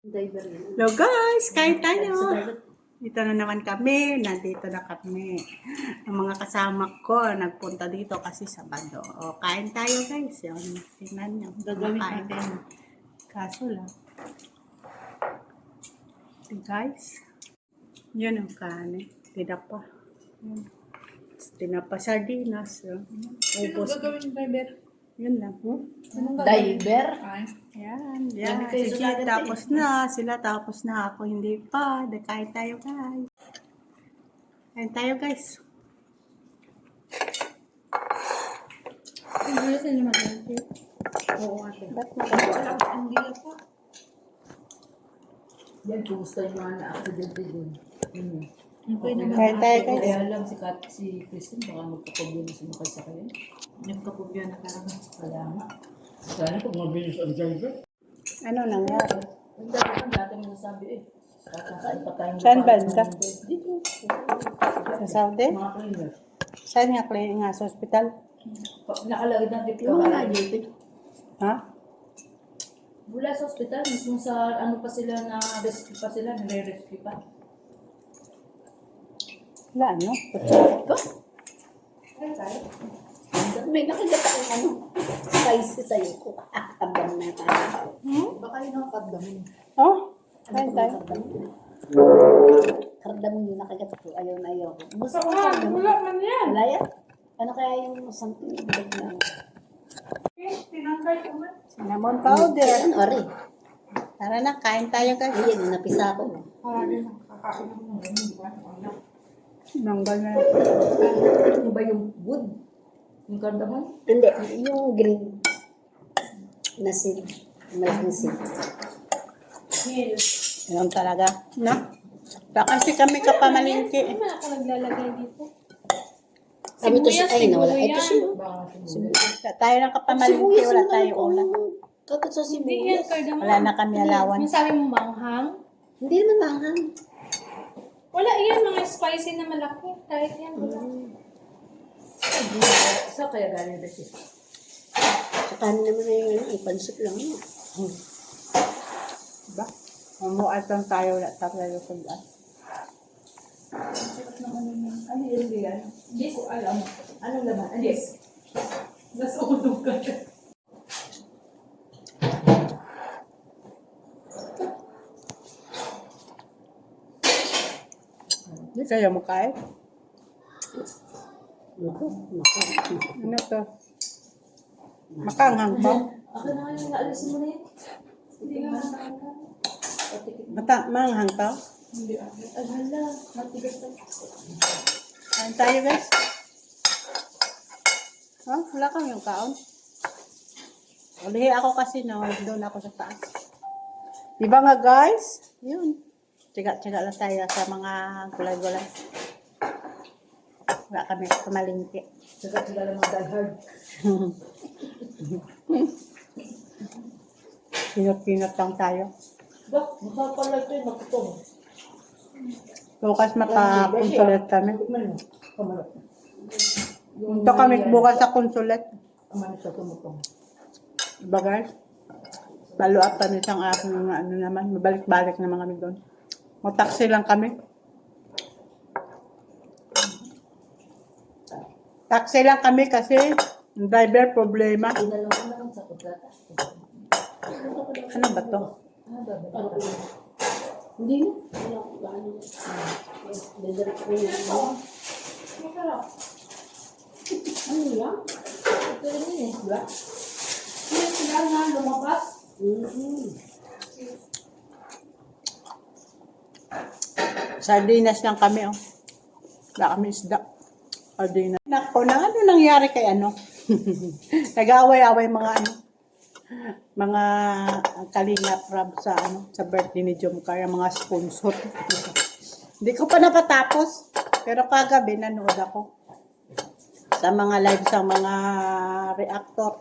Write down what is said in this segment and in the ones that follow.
Hello guys, kain tayo. Dito na naman kami, nandito na kami. Ang mga kasama ko nagpunta dito kasi Sabado. O, kain tayo guys. Yun, tingnan nyo. Gagawin Kain natin. Kaso lang. Okay, guys. Yun ang kanin. Tinapa. Yun. Tinapa sardinas. Yun. Sino Ubos. gagawin driver? Yun lang. Diver? Ay. Yan. Yan. Yan, kayo Sige, sa dagat tapos na. Sila tapos na. Ako hindi pa. Kain tayo guys. Kain tayo guys. Hindi sa inyo mag-ante. Oo, ate. Ba't magagawa? Hindi pa. Yan, kumusta yung mga na-accidente din. Okay naman. Kain tayo guys. Kaya lang si Christine, baka magkapagyo na sumakay sa kanya. Nagkapugyan na talaga. Kaya nga. Sana pag mabilis ang driver. Ano nangyari? Ang dati mo nasabi kakakain pa tayo. Saan banda? Dito. Sa Saudi? Mga cleaner. Saan nga cleaning nga? Sa hospital? Nakalagay ng dito. Yung mga duty. Ha? Mula sa hospital, mismo sa ano pa sila na rescue pa sila, nire-rescue pa. Wala, ano? Kutsara ko? May nakikita kong ano, spicy sa'yo ko. Abdam na tayo. Baka yun ang kardamon. Oh? Kain tayo. Kardamon yung nakikita ko. Ayaw na ayaw. Gusto ko Ah, kardamon. wala man yan. Wala yan? Ano kaya yung something ibig na? Tinangkay ko man. Cinnamon powder. Ano, Ori? Tara na, kain tayo guys. Ayan, napisa ko. Kakain mo ng Nanggal na. Ano ba yung wood? Yung kardamon? Hindi, yung green. Na seed. Malaking seed. Yun talaga. Na? Baka kasi kami kapamalingki. Hindi man ako naglalagay dito. Sabi to siya, ay nawala. siguro Ito yan. siya. Tayo ng kapamalingki, wala tayo ulam. Kakot sa Hindi yan, sibuyas. cardamom. Wala na kami alawan. Yung sabi mo manghang. Hindi naman manghang. Wala yan, mga spicy na malaki. Kahit yan, wala. Sa kaya galing na siya. Sa kanin naman na yung ipansip lang yun. Diba? Mamuat lang tayo, wala tayo sa daan. Ano yun yan? Hindi ko alam. Anong laman? Ano yun? Nasunog ka. Hindi kayo makain? Naku. Ano to? Makanghang ba? Ako na nga yung naalisin mo na yun. Hindi nga matanggal. Manghang to? Hindi ako. Hala, matigas na. Kain tayo guys. Oh, wala kang yung kaon. Ulihi ako kasi doon ako sa taas. Diba nga guys? Yun. Tiga-tiga lang tayo sa mga gulay-gulay. Wala kami kamalingki. Saka lang mga diehard. Pinot-pinot lang tayo. Dok, masapal lang ito yung nakutong. Bukas maka-consulate kami. Tikman mo. Kamalot. Punta kami bukas sa consulate. Kamalot sa tumutong. Diba guys? Follow up kami sa aking ano naman. Mabalik-balik naman kami doon. Mag-taxi lang kami. Taxi lang kami kasi yung driver problema. Inalaw ko lang sa kontrata. Ano ba to? Ano ba? Hindi mo? Wala ko ba? Ano? Dadarik ko yun. Masarap. Ano yan? Ito rin yun eh, diba? Hindi sila na lumapas. Sardinas lang kami, oh. Wala kami isda. Sardinas. Nako, ano nangyari kay ano? Nag-away-away mga kalingap rab sa sa birthday ni Jomcar, mga sponsor. Hindi ko pa napatapos. Pero kagabi nanood ako sa mga live sa mga reactor.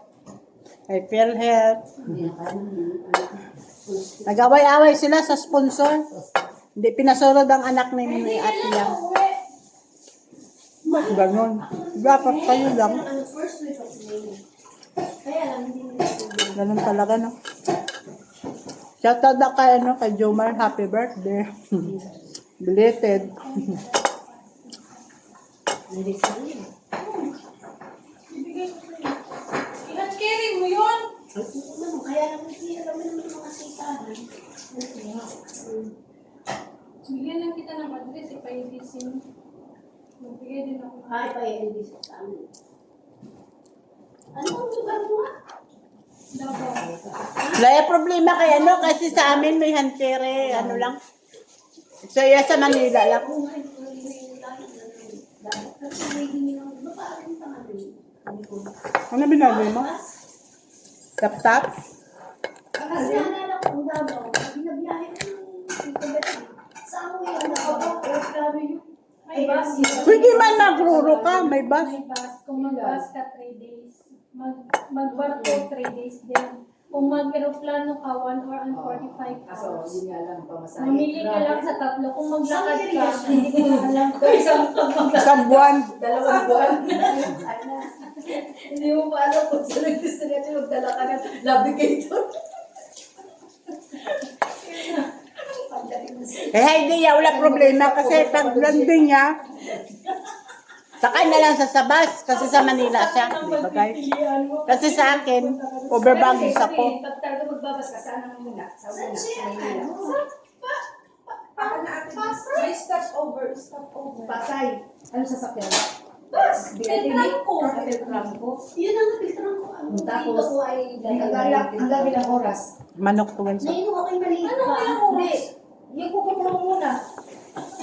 Kay PhilHealth. Nag-away-away sila sa sponsor. Hindi pinasunod ang anak ni Ate Yang. Ba't ganon? Dapat kayo lang. Ganon talaga, no? Shoutout na kay, kay Jomar, happy birthday. Belated. Hindi sa iyo. Ilan carry mo yun? Kaya naman siya, alam mo naman yung mga sitahan. Bigyan lang kita ng address, ipa-edisin. Magbigay din ako. Ay, pa hindi sa amin. Ano ang lugar mo nga? Davao. Wala problema kay kasi sa amin may hansere, lang. So, sa Manila lang. Ano binagay mo? Tap-tap? Kasi naalala ko ang Davao, binabiyahe ko sa amoy ang Davao. Grabe yun. May bus. Pwede man magruro ka, may bus. May bus. Kung mag-bus ka 3 days. Mag-barko 3 days din. Kung mag-aeroplano ka, 1 hour and 45 hours. Hindi nga lang pamasahe. Mamili ka lang sa tatlo. Kung maglakad ka, hindi ko na alam. Isang buwan. Dalawang buwan. Hindi mo pa alam kung saan nag-destination magdala ka ng navigator. Hindi wala problema kasi pag landing niya, sakay na lang sa sabas kasi sa Manila siya. Di ba guys? Kasi sa akin, overbaggage ako. Pag talaga magbabas ka, saan ang muna? Sa una, sa Manila. May stopover. Pasay. Ano sasakyan? Bus. Biltran ko. Biltran ko. Yun ang napiltran ko. Ang Tapos, dito ko ay hanggang ilang oras? Manok to ganso. Nainom ako yung maliit Ano pa. kaya Hindi. Yung kukulo mo muna.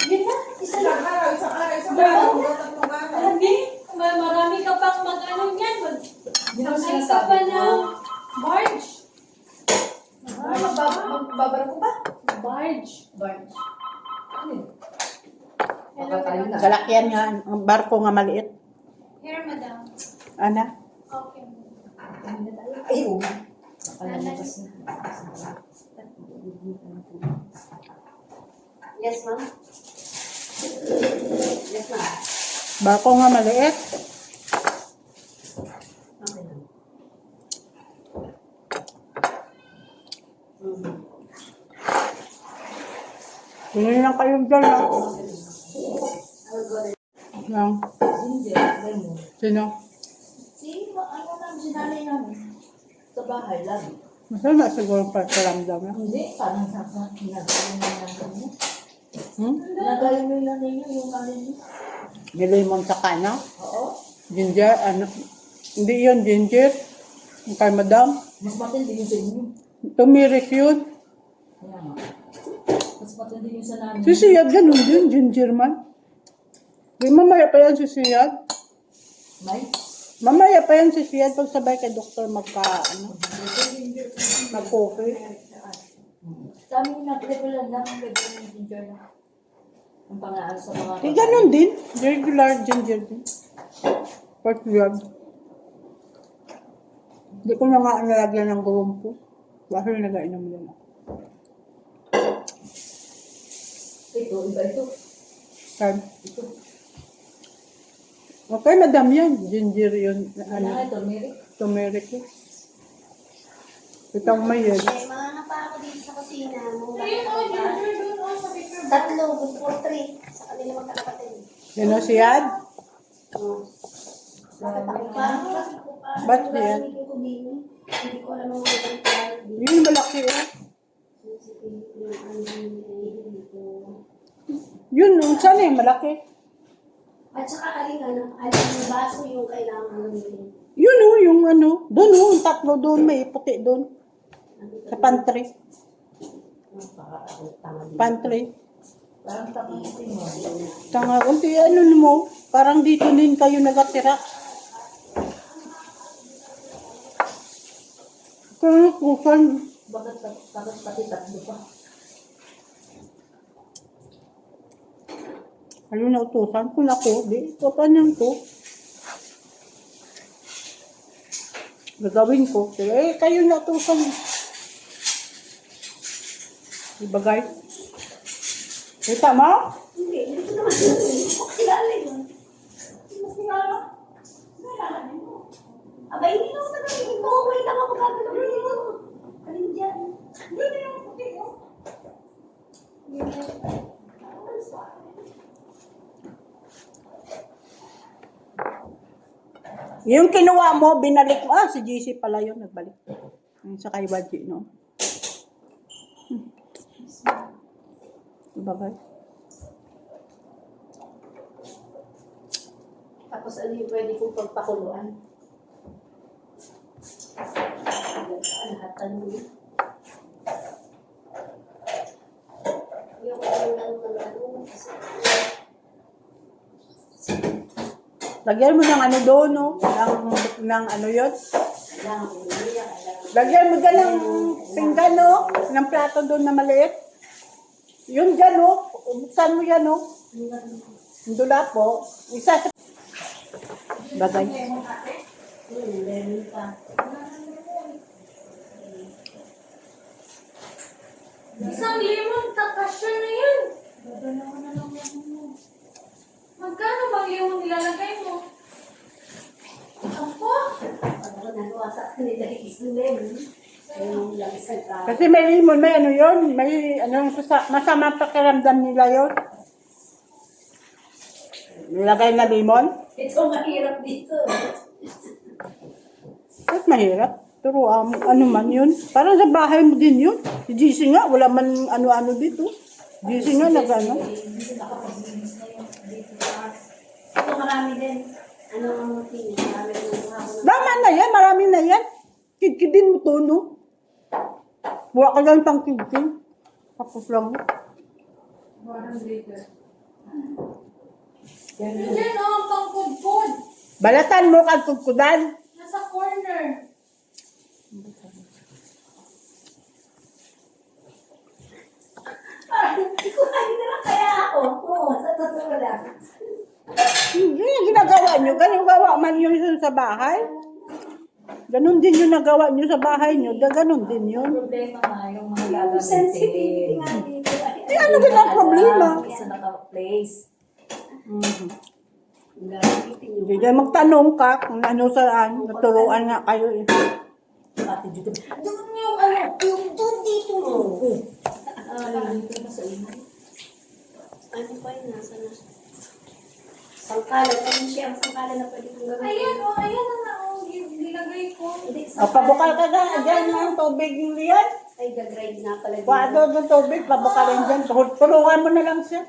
Yun na, isa lang. Hindi. Marami ka pang mag-ano niyan. Yun ang Magsakay ka sinasabi pa ko. ng barge. Magbabar ko ba? Barge. Barge. Ano yun? Hello, Baka tayo na. Salakyan nga, ang barko nga maliit. Here, madam. Ana? Okay. Ay, oo. Nakalalakas na. Yes, ma'am. Yes, ma'am. Barko nga maliit. Okay lang. Tingin lang kayo dyan lang. Lang. Ginger, lemon. Sino? Ano lang sinanay namin? Sa bahay lang. Masama siguro pa sa ramdam niya. Hindi, parang sa ginagaling na natin niya. Hmm? Ginagaling mo lang ninyo yung kanin niyo. Nilimon sa kana. Oo. Ginger, Hindi yun, ginger. Yung kay madam. Mas matindi yung sa inyo. Tumirik yun. Kaya nga. Mas matindi yung sa namin. Sisiyad, ganun din, ginger man. Di mamaya pa yan sisiyad. May? Mamaya pa yan sisiyad pag sabay kay doktor mag-coffee. Sa amin nag-regular lang, regular yung ginger na. Ang pangaan sa mga... Eh, ganun din. Regular ginger din. First blood. Hindi ko na nga nalagyan ng gurumpo. Bakit nag-ainom din ako. Ito, iba ito. Time. Okay, madam yan. Ginger yun. Ano nga ito, Mary? Turmeric yun. Itang may yan. Eh, mga pa ako dito sa kusina. Nung Ayun, oh, ginger doon, oh, sa picture. tatlo, good for 3. Sa kanila magkakapatid. Yan o siyad? Oh. Bakit ako parang Ba't yan? Hindi ko alam ang mga ganito. Yun malaki eh. Yun, saan eh, malaki. At saka aling yung baso yung kailangan namin. Yun o, yung doon o, yung tatlo doon, may puti doon. Sa pantry. Pantry. Parang tapitin mo. Tanga, unti mo, parang dito din kayo nagatira. Kaya kusan, Bakit pati tatlo pa? ayun na utusan ko na ko, di, papanyan ko. Gagawin ko, kaya kayo na utusan. Diba guys? Kita mo? Hindi ko naman kilala yun. Hindi mo kilala. Kilala mo. Aba, hindi naman nagagawin ko. Wait lang ako gagawin mo. Alin dyan? Yung kinuha mo, binalik mo. Ah, si JC pala yun, nagbalik. Yung sa kay Waji, no? Diba guys? Tapos ano yung pwede kong pagpakuluan? Lahat ano yun. Yung ano kasi Lagyan mo ng ano doon, no? Ng ano yun? kailangan ko umiyak, Lagyan mo dyan ng pinggan, no? Ng plato doon na maliit. Yun dyan, no? Buksan mo yan, no? Yung dula po. Isa sa... Bagay. meron pa. Isang limon, kakasya na yan. Magkano bang limon nilalagay mo? Ako? Ako nagawa sa kanila isang lemon. Yung lang isang tao. Kasi may limon, may ano yun? May ano, masama pakiramdam nila yun. Nilagay na limon? Ito mahirap dito. Bakit mahirap? Pero ano man yun? Parang sa bahay mo din yun. Si GC nga, wala man ano-ano dito. GC nga nag-ano. Dito nakapag-business na yun. Dito sa... Ito marami din. Ano ang tingin? Marami rin ang mga Tama na yan, marami na yan. Kidkidin mo to, no? Buwa ka lang pang kidkin. Tapos lang. Diyan o, ang pangkudkod. Balatan mo kag kudkudan. Nasa corner. Kuhain na lang kaya ako. Oo, sa totoo lang. Yun yung ginagawa nyo. Ganun gawa man yun sa bahay. Ganun din yung nagawa nyo sa bahay nyo. Ganun din yun. Problema nga yung mga Yung gagamitin. sensitivity nga dito. Eh, ano din ang problema? Sa naka-place. Mhm. Gagamitin yung Hindi na magtanong ka kung ano saan. Naturuan nga kayo eh. Ate Judy. doon yung ano, yung doon dito. Dito na sa ina. Ano pa yun? Nasa na? Sangkalan. Ano siya ang sangkalan na pwede kong gamitin? Ayan o, ayan na nga o. Nilagay ko. Hindi, O, pabukal ka na. Diyan ang tubig yung liyan. ay gagrind na pala dito. Kuha doon ng tubig. Pabukalin dyan. Tulungan mo na lang siya.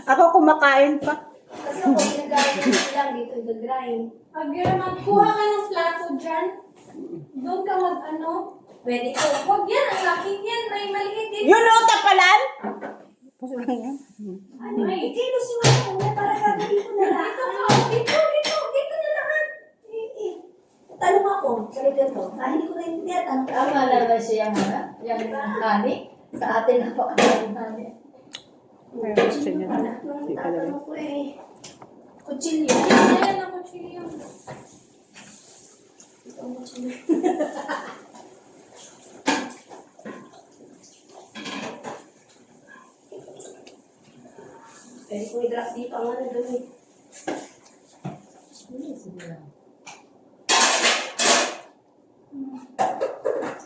Ako kumakain pa. Kasi ako, ginagamit ko lang dito, gagrind. Agyan, magkuha ka ng plato dyan. Doon ka mag-ano. Pwede ko. Huwag yan, ang laki yan. May maliit din. Yun o, tapalan. Puso lang yan. Ano? Itilo si Mama para gagawin ko na lahat. Dito na lahat. Tanong ako, salita to. Hindi ko naintindihan. Tanong ko. Tama na ba siya yung honey? Sa atin na po ang honey. Ayun, gusto niya na. Hindi ka na rin. Tatanong ko eh. Kutsilyo. Ayan ako, chili. Ito ang kutsilyo. Pwede ko i-drop dito ang ano doon eh.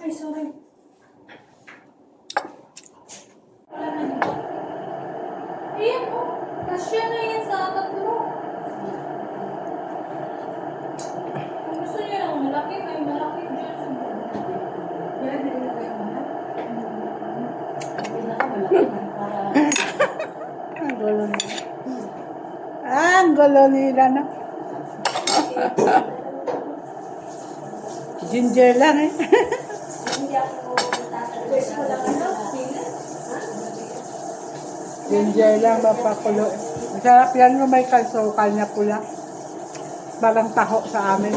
Ay, sorry. Ayan o. Kasya na yan sa tatlo. Kung gusto niyo ng malaki, may malaki dyan sa Yan, nilagay mo na. Pinakamalaki na para... Ang gulo nila. Ang gulo nila na. Ginger lang eh. Hindi ako tatanong. Pwede ko lang ano? Ginger lang mapakulo. Masarap yan kung may kalsokal na pula. Parang taho sa amin.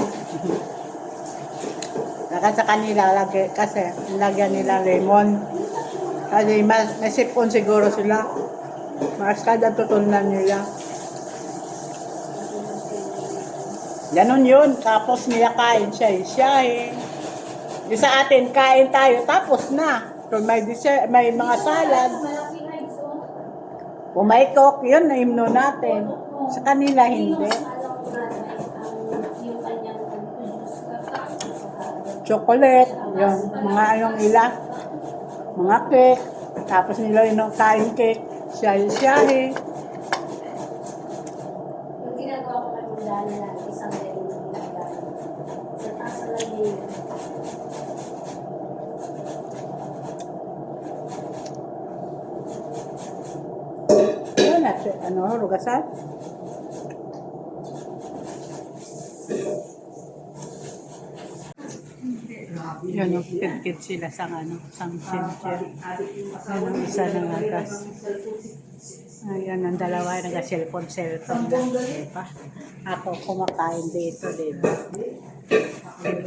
Saka sa kanila lagi, kasi lagyan nila lemon. Kasi may sipon siguro sila. Mas kada tutunan nila. Ganon yun. Tapos niya kain siya eh. Yung sa atin, kain tayo, tapos na. Kung may dessert, may mga salad, malaki na ito. kung may coke, yun na himno natin. Sa kanila, hindi. Yung kanyang Chocolate, yung mga anong ila. mga cake. Tapos nila yung kain cake. Siyahe-siyahe. Yung ginagawa ko lang yung dali lang, isang din yung ginagawa. Sa taas na lang din. Yun na, rugasan. Yan o, kit sila sang center. Yan ang isa ng agas. Ayan, ang dalawa nag-cellphone na. Diba? Ako kumakain dito.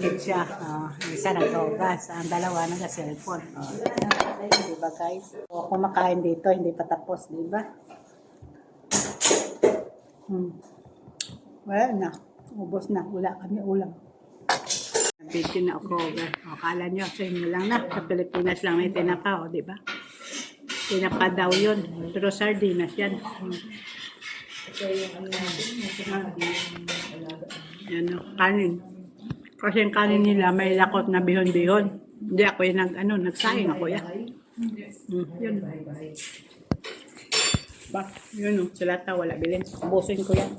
Kit siya. Ang isa nag-ogas. Ang dalawa nag-cellphone. Diba guys? O, kumakain dito, hindi pa tapos, diba? Well na. Ubos na. Wala kami ulam. Bitin na ako. Akala nyo sa inyo lang na. Sa Pilipinas lang may tinapa, o, diba? Tinapa daw yun. Pero sardinas yan. Yan o, kanin. Kasi yung kanin nila may lakot na bihon-bihon. Hindi ako yung nagsaing ako yan. Yun. Ba, yun o, sila ta, wala bilhin. Ubusin ko yan.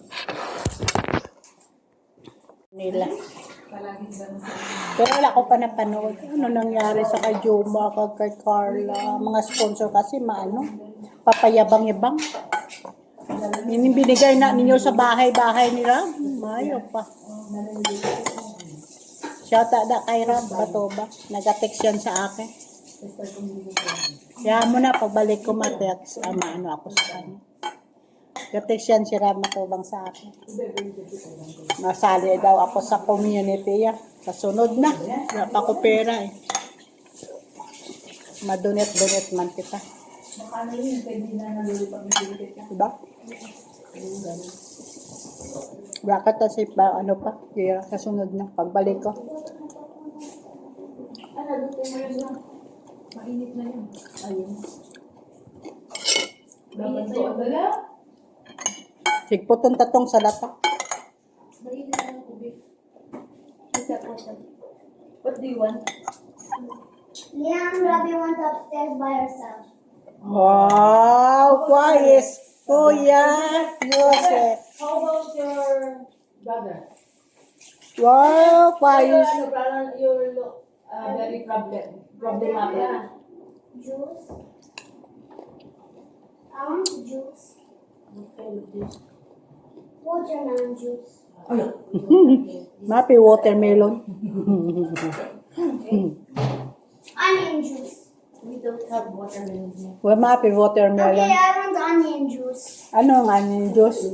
Nila. Pero wala ko pa napanood. Ano nangyari sa kay Juma, kay Carla, mga sponsor kasi papayabang-yabang. Yung binigay na ninyo sa bahay-bahay nila, mayo pa. Shout out na kay Rab, Batoba. Nag-text yan sa akin. Kaya mo na, pagbalik ko ma-text, ako sa kanya. Nag-text yan si Rab Batobang sa akin. Nasali daw ako sa community yan. Kasunod na. Wala pa ko pera eh. Madonet-donet man kita. Diba? Bakit kasi kaya kasunod na. Pagbalik ko. Mainit na yun. Ayun. Mainit na yun. Wala? Sigputong tatong sa lata. Mainit na yung tubig. What do you want? Liam, Rabi went upstairs by herself. Wow! Quiet! Kuya! Joseph! How about your brother? Wow! Quiet! You're very problematic. Juice. I want juice. What kind of juice? Watermelon juice. Mapi watermelon. Onion juice. We don't have watermelon here. Well, mapi Okay, watermelon. I want onion juice. Ano ang onion juice?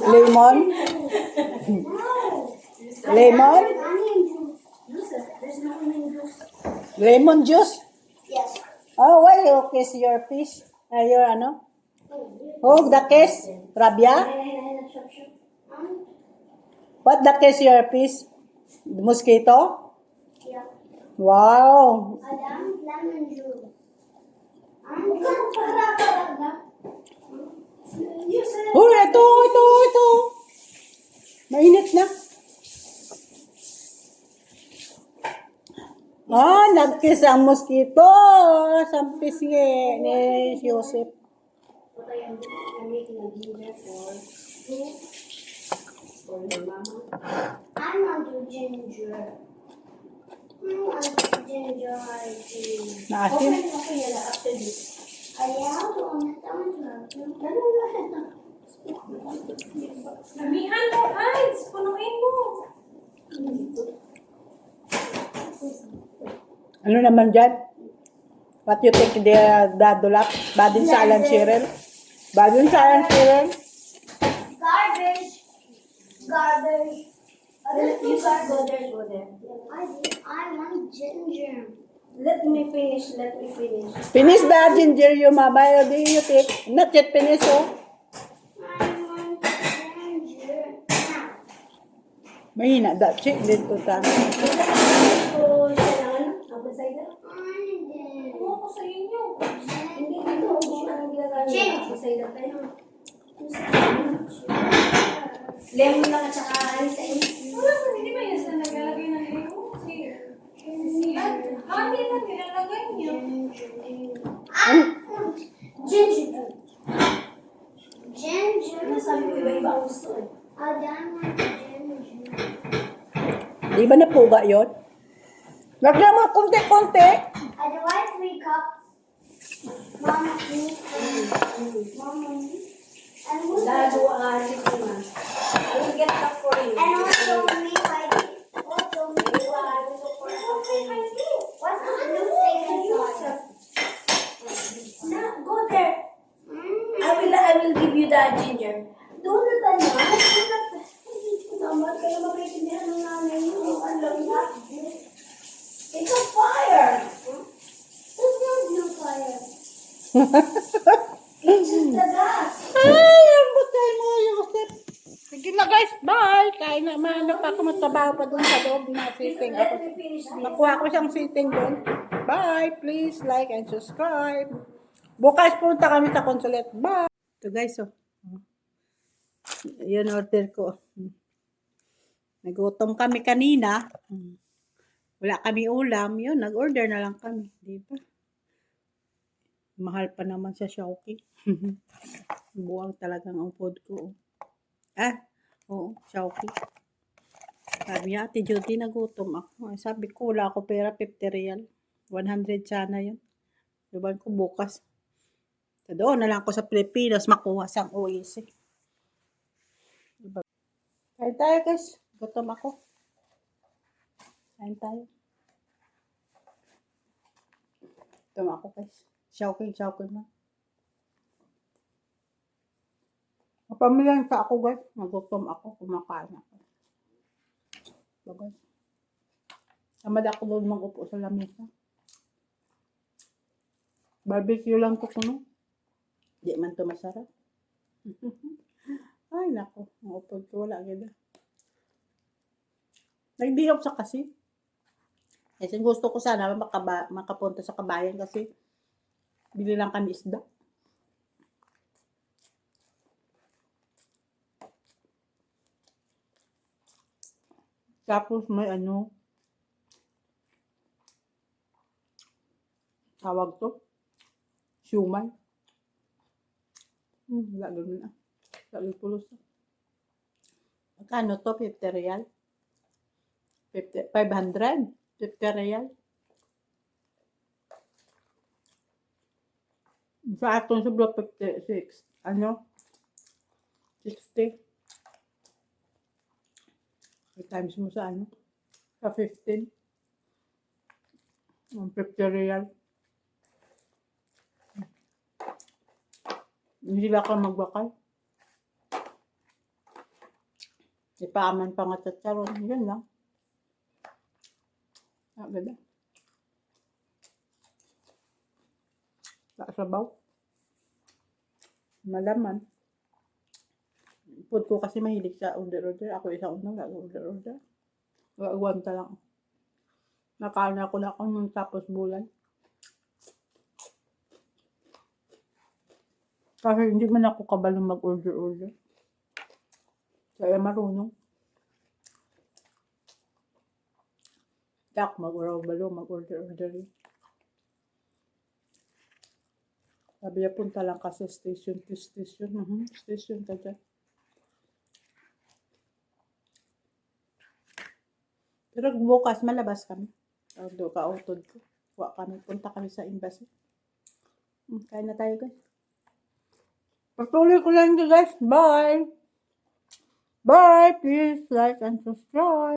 Lemon? No. Lemon? Onion juice. Listen, there's no onion juice. Lemon juice? Yes. Oh, why you kiss your fish? Your Oh, the kiss? Rabia? What the kiss your fish? Mosquito? Yeah. Wow! Adam, lemon juice. You said Oh, ito! Mainit na. Nagkiss ang mosquito sa pisngi ni Joseph. What I am doing, I'm making a ginger for your mama. I want to ginger. I want to ginger hygiene. Naasin? Okay, after this. Ayaw, want to. Amihan mo, Ice! Punuin mo! Ano naman dyan? What you think the dulap? Badin sa Alan Sheryl? Badin sa Alan Sheryl? Garbage. You start, go there. I want ginger. Let me finish. Finish the ginger you, mama. Do you take? Not yet finish, oh. I want ginger. Now. Mahina, that chick dito ta. So, kailangan, apple cider? I did. Ano ako sa inyo? Hindi, dito. Kung anong ginagawa niyo, apple cider tayo. Lemon lang at saka alis sa inyo. Wala ko, hindi ba yan sila naglalagay ng lemon? Si honey lang nilalagay niya. Di ba napuga yun? Lagyan mo konti-konti. Otherwise, we cup. Mama, me. Mama, me. And who's Lalo ang asin ko na. I will get that for you. And also me, Heidi. Also me, Heidi. What's the blue thing inside? No, go there. I will give you that ginger. Doon na tayo. Naman, kaya makaintindihan ng nanay mo. Ang lang na. It's a fire. There's no blue fire. It's just the gas. Ay, ang butay mo, Yusef. Sige na guys, bye. Kain na, mahanap ako magtrabaho pa doon sa loob na sitting ako. Nakuha ko siyang sitting doon. Bye. Please like and subscribe. Bukas punta kami sa consulate. Bye. Ito guys, oh. Yun order ko. Nagutom kami kanina. Wala kami ulam. Yun, nag-order na lang kami. Di ba? Mahal pa naman sa Shopee. Buwang talagang ang food ko. Oo, Shopee. Sabi niya, Ate Judy, nagutom ako. Sabi ko, wala ako pera, 50 real. 100 sana yun. Diba ko bukas. So, doon na lang ako sa Pilipinas, makuha sang OEC. Diba? Kain tayo guys. Gutom ako. Kain tayo. Gutom ako guys. Shouting na. Mapamilang sa ako guys. Nagutom ako. Kumakain ako. So guys. Tamad ako doon mag-upo sa lamesa. Barbecue lang ko kuno. Di man to masarap. Ay nako. Ang upod ko wala ganda. Nag-diop sa kasi. Kasi gusto ko sana makapunta sa Kabayan kasi bili lang kami isda. Tapos may tawag to, siumay. Wala ganun na. Wala pulos na. Magkano to? 50 real? 500? 50 real? Sa atin sobra 56. 60. Times mo sa sa 15. 50 real. Hindi ba ka magbakal? Ipaaman pa nga tatsaron. Yan lang. Ganda. Sabaw. Malaman. Food ko kasi mahilig sa order. Ako isang order. Wagwanta lang. Nakain ako na ako nung tapos bulan. Kasi hindi man ako kabalong mag-order. Kaya marunong. Kaya ako mag-order. Sabi niya, punta lang ka sa station to station. Station ka dyan. Pero bukas malabas kami. Doon ka utod ko. Punta kami sa embassy. Kain na tayo guys. Patuloy ko lang guys. Bye! Bye! Please like and subscribe.